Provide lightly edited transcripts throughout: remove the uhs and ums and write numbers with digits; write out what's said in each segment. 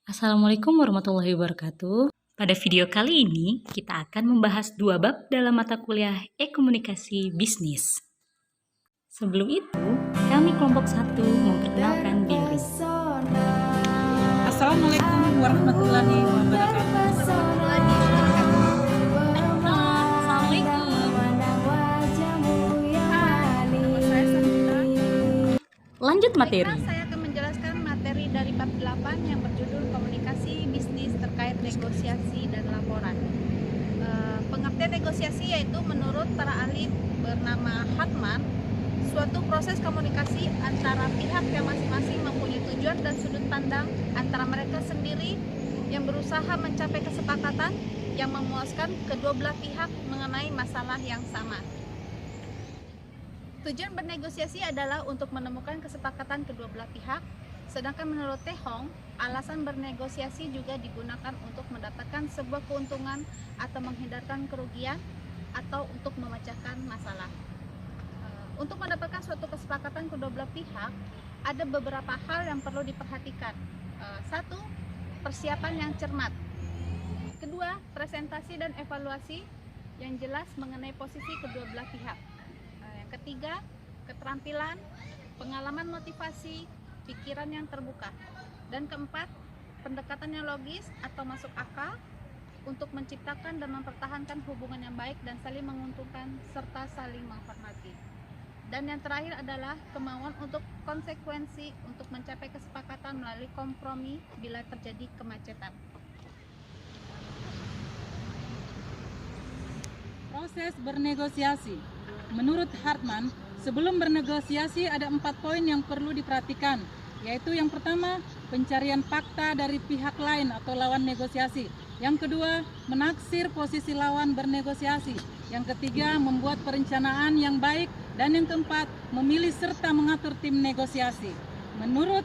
Assalamualaikum warahmatullahi wabarakatuh. Pada video kali ini, kita akan membahas dua bab dalam mata kuliah e-komunikasi bisnis. Sebelum itu, kami kelompok 1 memperkenalkan diri. Assalamualaikum warahmatullahi wabarakatuh. Lanjut materi. Saya akan menjelaskan materi dari bab 8 yang berjudul komunikasi bisnis terkait negosiasi dan laporan. Pengertian negosiasi yaitu menurut para ahli bernama Hartman, suatu proses komunikasi antara pihak yang masing-masing mempunyai tujuan dan sudut pandang antara mereka sendiri yang berusaha mencapai kesepakatan yang memuaskan kedua belah pihak mengenai masalah yang sama. Tujuan bernegosiasi adalah untuk menemukan kesepakatan kedua belah pihak, sedangkan menurut Teh Hong, alasan bernegosiasi juga digunakan untuk mendapatkan sebuah keuntungan atau menghindarkan kerugian atau untuk memecahkan masalah. Untuk mendapatkan suatu kesepakatan kedua belah pihak, ada beberapa hal yang perlu diperhatikan. Satu, persiapan yang cermat. Kedua, presentasi dan evaluasi yang jelas mengenai posisi kedua belah pihak. Ketiga, keterampilan, pengalaman motivasi, pikiran yang terbuka. Dan keempat, pendekatan yang logis atau masuk akal untuk menciptakan dan mempertahankan hubungan yang baik dan saling menguntungkan serta saling menghormati. Dan yang terakhir adalah kemauan untuk konsekuensi untuk mencapai kesepakatan melalui kompromi bila terjadi kemacetan. Proses bernegosiasi. Menurut Hartman, sebelum bernegosiasi ada 4 poin yang perlu diperhatikan, yaitu yang pertama, pencarian fakta dari pihak lain atau lawan negosiasi. Yang kedua, menaksir posisi lawan bernegosiasi. Yang ketiga, membuat perencanaan yang baik. Dan yang keempat, memilih serta mengatur tim negosiasi. Menurut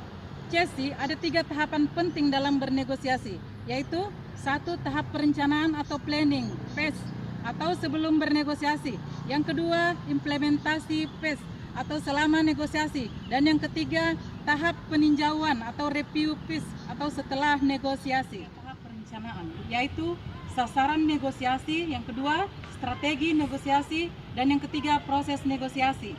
Chessy, ada 3 tahapan penting dalam bernegosiasi, yaitu 1. Tahap perencanaan atau planning, phase, atau sebelum bernegosiasi. Yang kedua, implementasi phase atau selama negosiasi. Dan yang ketiga, tahap peninjauan atau review phase atau setelah negosiasi. Tahap perencanaan yaitu sasaran negosiasi, yang kedua strategi negosiasi, dan yang ketiga proses negosiasi.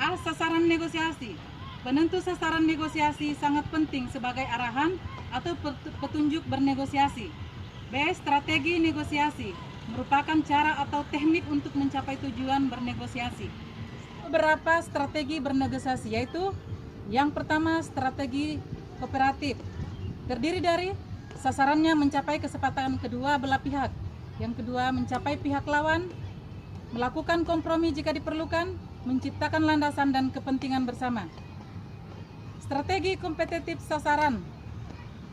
A. Sasaran negosiasi. Penentu sasaran negosiasi sangat penting sebagai arahan atau petunjuk bernegosiasi. B. Strategi negosiasi merupakan cara atau teknik untuk mencapai tujuan bernegosiasi. Beberapa strategi bernegosiasi yaitu yang pertama, strategi kooperatif. Terdiri dari sasarannya mencapai kesepakatan kedua belah pihak. Yang kedua, mencapai pihak lawan, melakukan kompromi jika diperlukan, menciptakan landasan dan kepentingan bersama. Strategi kompetitif sasaran.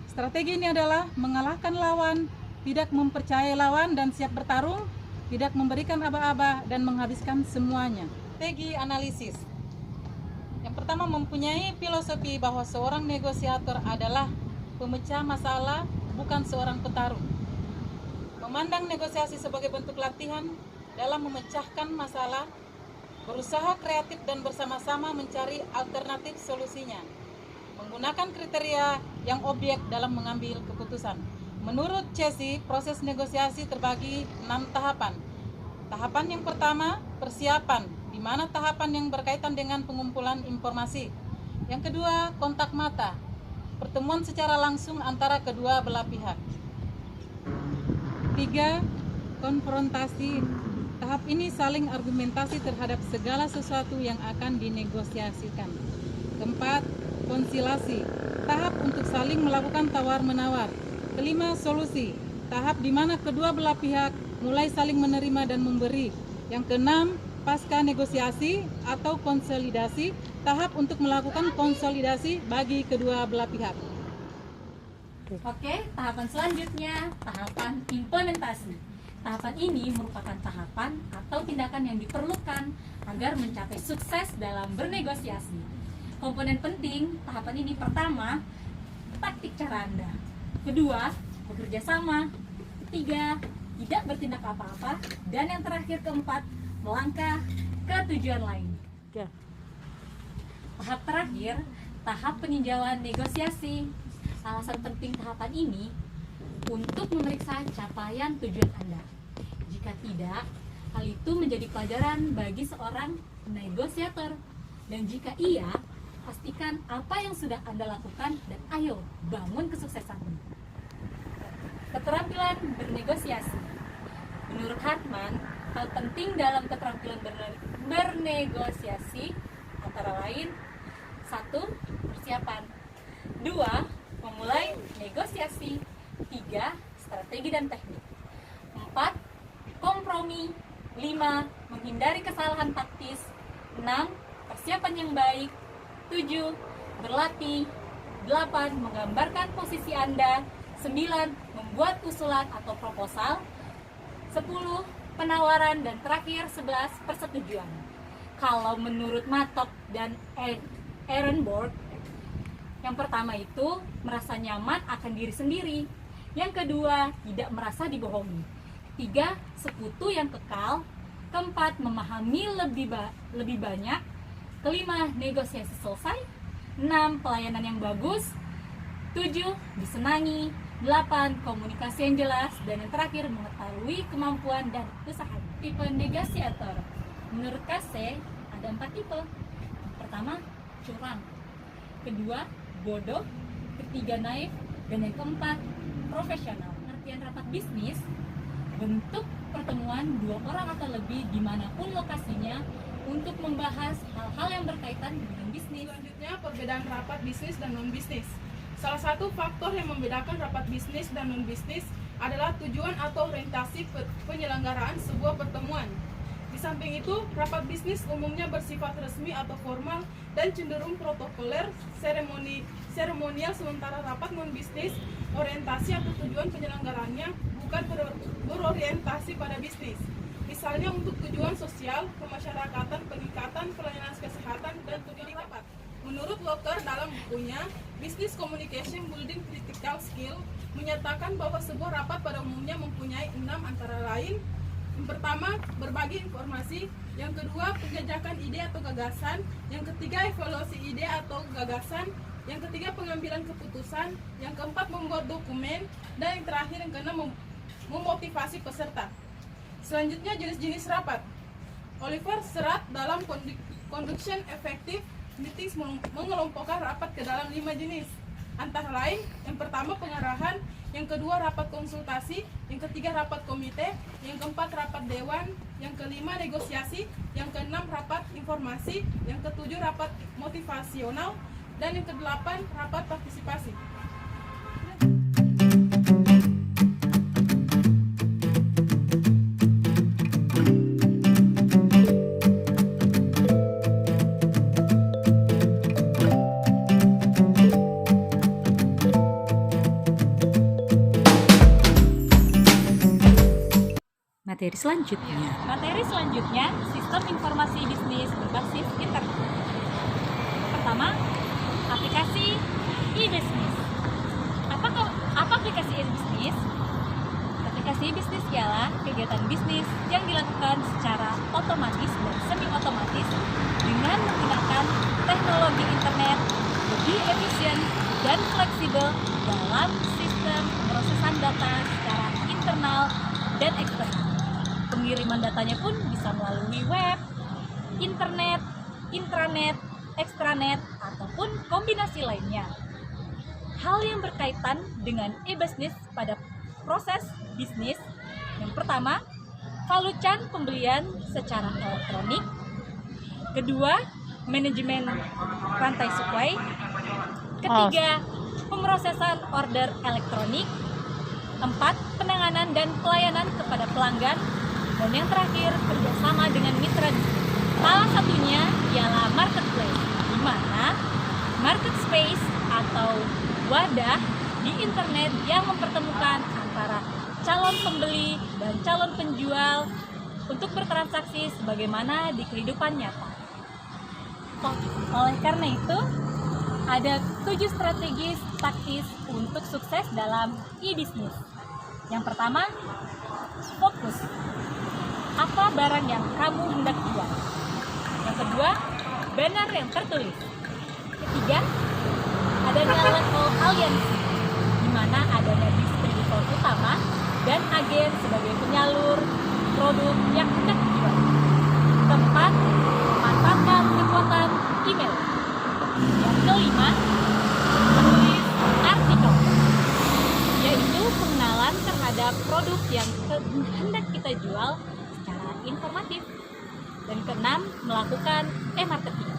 Strategi ini adalah mengalahkan lawan, tidak mempercayai lawan dan siap bertarung, tidak memberikan aba-aba dan menghabiskan semuanya. Strategi analisis. Yang pertama, mempunyai filosofi bahwa seorang negosiator adalah pemecah masalah, bukan seorang petarung. Memandang negosiasi sebagai bentuk latihan dalam memecahkan masalah, berusaha kreatif dan bersama-sama mencari alternatif solusinya. Menggunakan kriteria yang objek dalam mengambil keputusan. Menurut Chessy, proses negosiasi terbagi 6 tahapan. Tahapan yang pertama, persiapan, di mana tahapan yang berkaitan dengan pengumpulan informasi. Yang kedua, kontak mata, pertemuan secara langsung antara kedua belah pihak. 3. Konfrontasi. Tahap ini saling argumentasi terhadap segala sesuatu yang akan dinegosiasikan. 4. Konsilasi, tahap untuk saling melakukan tawar-menawar. 5. Solusi, tahap di mana kedua belah pihak mulai saling menerima dan memberi. Yang keenam, pasca negosiasi atau konsolidasi, tahap untuk melakukan konsolidasi bagi kedua belah pihak. Oke, tahapan selanjutnya, tahapan implementasi. Tahapan ini merupakan tahapan atau tindakan yang diperlukan agar mencapai sukses dalam bernegosiasi. Komponen penting tahapan ini pertama, taktik cara Anda. Kedua, bekerja sama. Ketiga, tidak bertindak apa-apa. Dan yang terakhir, keempat, melangkah ke tujuan lain. Tahap terakhir, tahap peninjauan negosiasi. alasan penting tahapan ini untuk memeriksa capaian tujuan Anda. Jika tidak, hal itu menjadi pelajaran bagi seorang negosiator. Dan jika iya, pastikan apa yang sudah Anda lakukan dan ayo bangun kesuksesanmu. Keterampilan bernegosiasi. Menurut Hartman, hal penting dalam keterampilan bernegosiasi antara lain 1. Persiapan 2. Memulai negosiasi 3. Strategi dan teknik 4. Kompromi 5. Menghindari kesalahan taktis 6. Persiapan yang baik 7. Berlatih 8. Menggambarkan posisi Anda 9. Membuat usulan atau proposal 10. Penawaran dan terakhir 11. Persetujuan. Kalau menurut Matok dan Ehrenborg, yang pertama itu merasa nyaman akan diri sendiri. Yang kedua, tidak merasa dibohongi. Ketiga, sekutu yang kekal. Keempat, memahami lebih banyak. Kelima, negosiasi selesai. 6. Pelayanan yang bagus. 7. Disenangi. 8. Komunikasi yang jelas. Dan yang terakhir, mengetahui kemampuan dan usaha. Tipe negosiator. Menurut Kase, ada 4 tipe. Pertama, curang. Kedua, bodoh. Ketiga, naif. Dan yang keempat, profesional. Pengertian rapat bisnis, bentuk pertemuan 2 orang atau lebih dimanapun lokasinya untuk membahas hal-hal yang berkaitan dengan bisnis. Selanjutnya, perbedaan rapat bisnis dan non-bisnis. Salah satu faktor yang membedakan rapat bisnis dan non-bisnis adalah tujuan atau orientasi penyelenggaraan sebuah pertemuan. Di samping itu, rapat bisnis umumnya bersifat resmi atau formal dan cenderung protokoler, seremonial, sementara rapat non-bisnis, orientasi atau tujuan penyelenggaranya bukan berorientasi pada bisnis. Misalnya untuk tujuan sosial, kemasyarakatan, pengikatan, pelayanan kesehatan, dan tujuan rapat. Menurut Walker dalam bukunya Business Communication Building Critical Skill menyatakan bahwa sebuah rapat pada umumnya mempunyai 6 antara lain. Yang pertama, berbagi informasi. Yang kedua, penjajakan ide atau gagasan. Yang ketiga, evaluasi ide atau gagasan. Yang ketiga, pengambilan keputusan. Yang keempat, membuat dokumen. Dan yang terakhir, yang keenam, memotivasi peserta. Selanjutnya, jenis-jenis rapat. Oliver Serat dalam Conduction Effective Meetings mengelompokkan rapat ke dalam 5 jenis. Antara lain, yang pertama pengarahan, yang kedua rapat konsultasi, yang ketiga rapat komite, yang keempat rapat dewan, yang kelima negosiasi, yang keenam rapat informasi, yang ketujuh rapat motivasional, dan yang kedelapan rapat partisipasi. Materi selanjutnya, sistem informasi bisnis berbasis internet. Pertama, aplikasi e-business. Apa aplikasi e-business? Aplikasi e-business ialah kegiatan bisnis yang dilakukan secara otomatis dan semi-otomatis dengan menggunakan teknologi internet lebih efisien dan fleksibel dalam sistem pemrosesan data secara internal dan eksternal. Pengiriman datanya pun bisa melalui web, internet, intranet, extranet, ataupun kombinasi lainnya. Hal yang berkaitan dengan e-business pada proses bisnis, yang pertama, valucan pembelian secara elektronik. Kedua, manajemen rantai supply. Ketiga, pemrosesan order elektronik. 4, penanganan dan pelayanan kepada pelanggan. Dan yang terakhir, kerjasama dengan mitra bisnis. Salah satunya ialah marketplace, di mana market space atau wadah di internet yang mempertemukan antara calon pembeli dan calon penjual untuk bertransaksi sebagaimana di kehidupan nyata. Oleh karena itu, ada 7 strategi taktis untuk sukses dalam e-business. Yang pertama, fokus. Apa barang yang kamu hendak jual? Yang kedua, banner yang tertulis. Ketiga, adanya level aliansi. agen sebagai penyalur produk yang hendak dijual. Keempat, memanfaatkan kekuatan email. Yang kelima, menulis artikel, yaitu pengenalan terhadap produk yang hendak kita jual secara informatif. Dan keenam, melakukan e-marketing.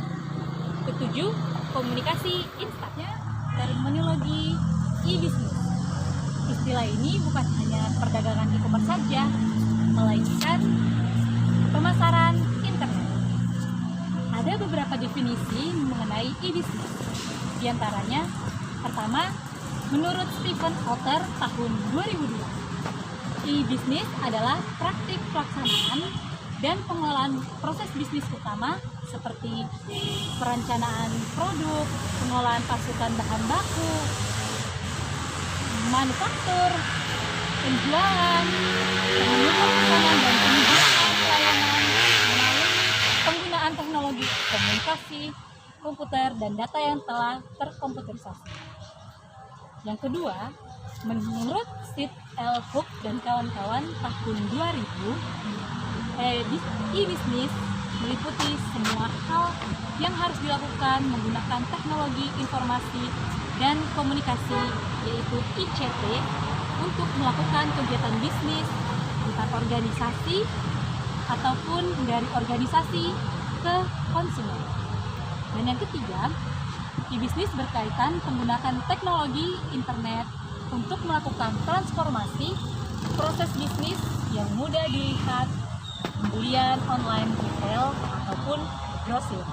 Ketujuh, komunikasi instannya terminologi e-business. Istilah ini bukan hanya perdagangan e-commerce saja, melainkan pemasaran internet. Ada beberapa definisi mengenai e-business. Di antaranya, pertama, menurut Stephen Kotler tahun 2002, e-business adalah praktik pelaksanaan dan pengelolaan proses bisnis utama seperti perencanaan produk, pengolahan pasukan bahan baku, manufaktur, penjualan, pemenuhan pesanan dan penyediaan pelayanan melalui penggunaan teknologi komunikasi, komputer, dan data yang telah terkomputerisasi. Yang kedua, menurut Sid L. Hook dan kawan-kawan tahun 2000, e-business meliputi semua hal yang harus dilakukan menggunakan teknologi informasi dan komunikasi, yaitu ICT, untuk melakukan kegiatan bisnis antar organisasi ataupun dari organisasi ke konsumen. Dan yang ketiga, e-business berkaitan menggunakan teknologi internet untuk melakukan transformasi proses bisnis yang mudah dilihat, pembelian online retail ataupun grosir.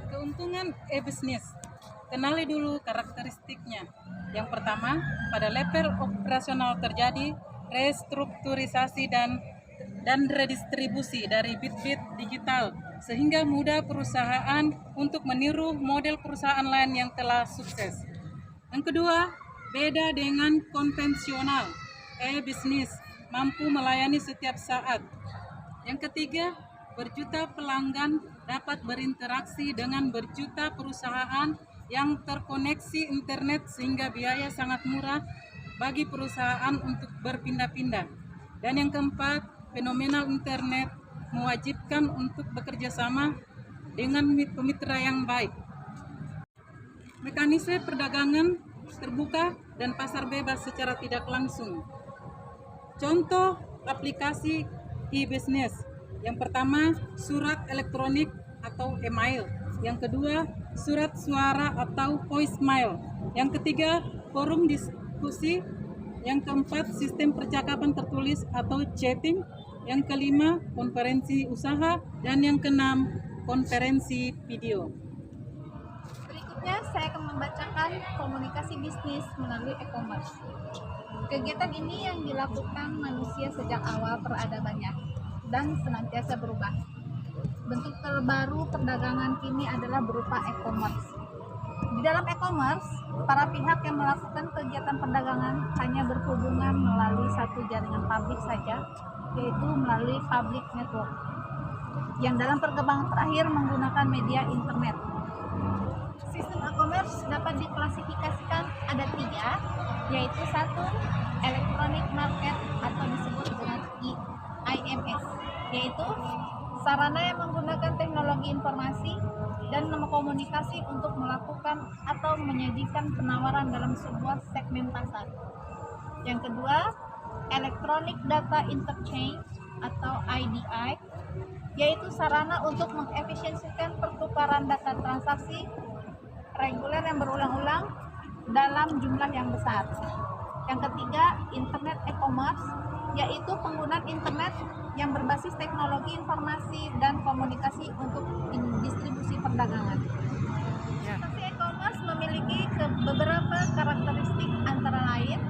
Keuntungan e-business. Kenali dulu karakteristiknya. Yang pertama, pada level operasional terjadi restrukturisasi dan redistribusi dari bit-bit digital, sehingga mudah perusahaan untuk meniru model perusahaan lain yang telah sukses. Yang kedua, beda dengan konvensional, e-business mampu melayani setiap saat. Yang ketiga, berjuta pelanggan dapat berinteraksi dengan berjuta perusahaan yang terkoneksi internet sehingga biaya sangat murah bagi perusahaan untuk berpindah-pindah. Dan yang keempat, fenomenal internet mewajibkan untuk bekerja sama dengan mitra yang baik. Mekanisme perdagangan terbuka dan pasar bebas secara tidak langsung. Contoh aplikasi e-business. Yang pertama, surat elektronik atau email. Yang kedua, surat suara atau voicemail. Yang ketiga, forum diskusi. Yang keempat, sistem percakapan tertulis atau chatting. Yang kelima, konferensi usaha. Dan yang keenam, konferensi video. Berikutnya saya akan membacakan komunikasi bisnis melalui e-commerce. Kegiatan ini yang dilakukan manusia sejak awal peradabannya dan senantiasa berubah. Bentuk terbaru perdagangan kini adalah berupa e-commerce. Di dalam e-commerce, para pihak yang melakukan kegiatan perdagangan hanya berhubungan melalui satu jaringan publik saja, yaitu melalui public network, yang dalam perkembangan terakhir menggunakan media internet. Sistem e-commerce dapat diklasifikasikan ada 3, yaitu 1, electronic market atau disebut dengan IMS, yaitu sarana yang menggunakan teknologi informasi dan komunikasi untuk melakukan atau menyajikan penawaran dalam sebuah segmen pasar. Yang kedua, electronic data interchange atau EDI, yaitu sarana untuk mengefisiensikan pertukaran data transaksi reguler yang berulang-ulang dalam jumlah yang besar. Yang ketiga, internet e-commerce, yaitu penggunaan internet yang berbasis teknologi informasi dan komunikasi untuk distribusi perdagangan. Transaksi e-commerce memiliki beberapa karakteristik antara lain: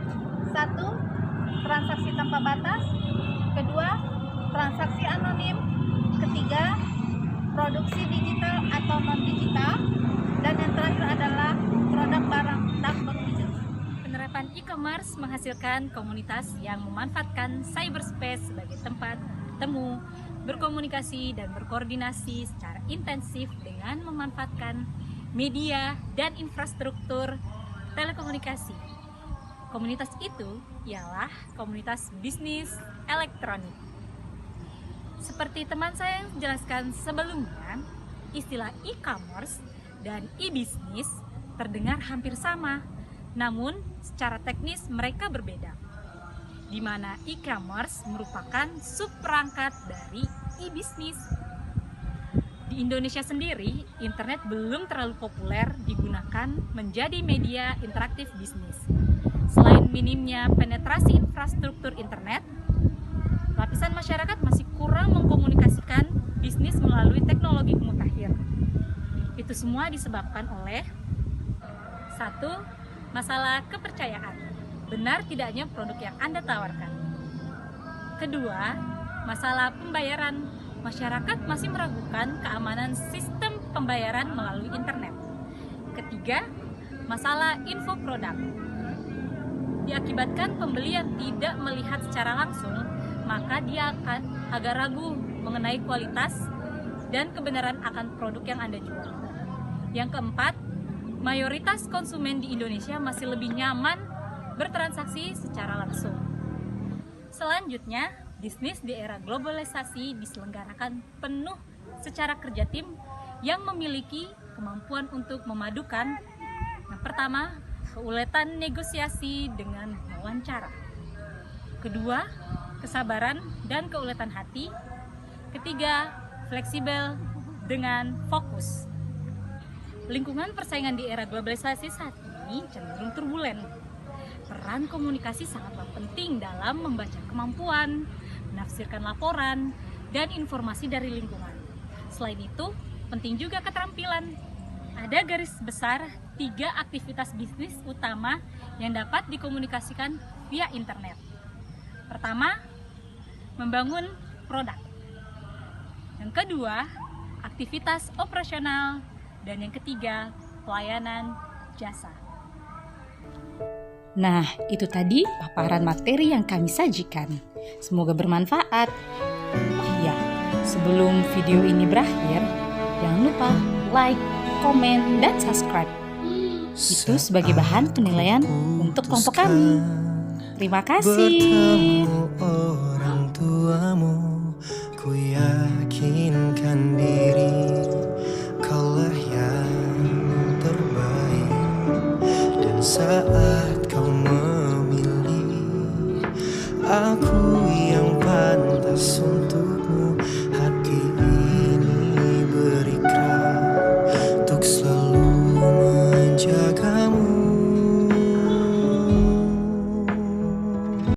1, transaksi tanpa batas; 2, transaksi anonim; 3, produksi digital atau non-digital; dan yang terakhir adalah produk barang tak berwujud. Penerapan e-commerce menghasilkan komunitas yang memanfaatkan cyberspace sebagai tempat bertemu, berkomunikasi, dan berkoordinasi secara intensif dengan memanfaatkan media, dan infrastruktur telekomunikasi. Komunitas itu ialah komunitas bisnis elektronik. Seperti teman saya yang jelaskan sebelumnya, istilah e-commerce dan e-bisnis terdengar hampir sama, namun secara teknis mereka berbeda. Di mana e-commerce merupakan subperangkat dari e-bisnis. Di Indonesia sendiri, internet belum terlalu populer digunakan menjadi media interaktif bisnis. Selain minimnya penetrasi infrastruktur internet, lapisan masyarakat masih kurang mengkomunikasikan bisnis melalui teknologi mutakhir. Itu semua disebabkan oleh 1. Masalah kepercayaan. Benar tidaknya produk yang Anda tawarkan. Kedua, masalah pembayaran. Masyarakat masih meragukan keamanan sistem pembayaran melalui internet. Ketiga, masalah info produk. Diakibatkan pembeli yang tidak melihat secara langsung, maka dia akan agak ragu mengenai kualitas dan kebenaran akan produk yang Anda jual. Yang keempat, mayoritas konsumen di Indonesia masih lebih nyaman bertransaksi secara langsung. Selanjutnya, bisnis di era globalisasi diselenggarakan penuh secara kerja tim yang memiliki kemampuan untuk memadukan yang pertama, keuletan negosiasi dengan wawancara. Kedua, kesabaran dan keuletan hati. Ketiga, fleksibel dengan fokus. Lingkungan persaingan di era globalisasi saat ini cenderung turbulen. Peran komunikasi sangatlah penting dalam membaca kemampuan, menafsirkan laporan, dan informasi dari lingkungan. Selain itu, penting juga keterampilan. Ada garis besar 3 aktivitas bisnis utama yang dapat dikomunikasikan via internet. Pertama, membangun produk. Yang kedua, aktivitas operasional. Dan yang ketiga, pelayanan jasa. Nah, itu tadi paparan materi yang kami sajikan. Semoga bermanfaat. Oh iya, sebelum video ini berakhir, jangan lupa like, komen, dan subscribe. Itu sebagai bahan penilaian untuk kelompok kami. Terima kasih. Bertemu orang tuamu, ku yakinkan diri